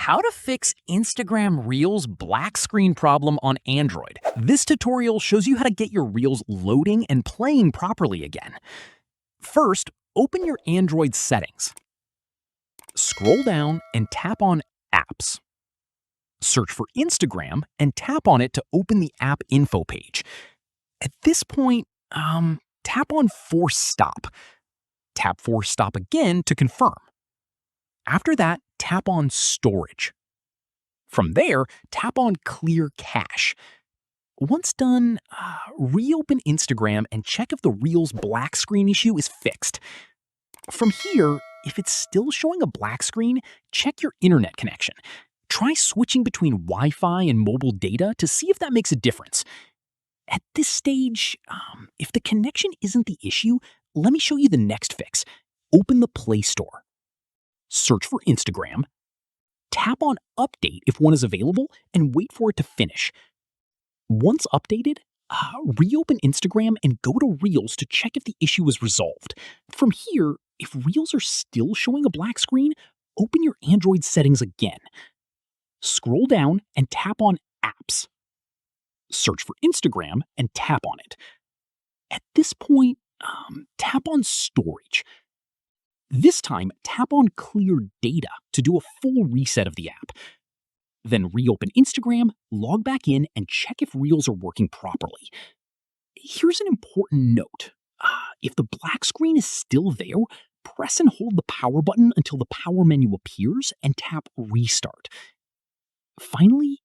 How to fix Instagram Reels black screen problem on Android. This tutorial shows you how to get your Reels loading and playing properly again. First, open your Android settings. Scroll down and tap on Apps. Search for Instagram and tap on it to open the app info page. At this point, tap on Force Stop. Tap Force Stop again to confirm. After that, tap on Storage. From there, tap on Clear Cache. Once done, reopen Instagram and check if the Reels black screen issue is fixed. From here, if it's still showing a black screen, check your internet connection. Try switching between Wi-Fi and mobile data to see if that makes a difference. At this stage, if the connection isn't the issue, let me show you the next fix. Open the Play Store. Search for Instagram. Tap on Update if one is available and wait for it to finish. Once updated, reopen Instagram and go to Reels to check if the issue is resolved. From here, if Reels are still showing a black screen, open your Android settings again. Scroll down and tap on Apps. Search for Instagram and tap on it. At this point, tap on Storage. This time, tap on Clear Data to do a full reset of the app. Then reopen Instagram, log back in, and check if Reels are working properly. Here's an important note. If the black screen is still there, press and hold the power button until the power menu appears and tap Restart. Finally,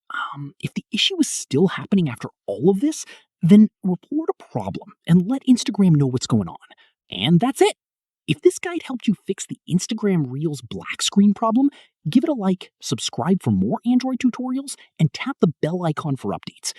if the issue is still happening after all of this, then report a problem and let Instagram know what's going on. And that's it. If this guide helped you fix the Instagram Reels black screen problem, give it a like, subscribe for more Android tutorials, and tap the bell icon for updates.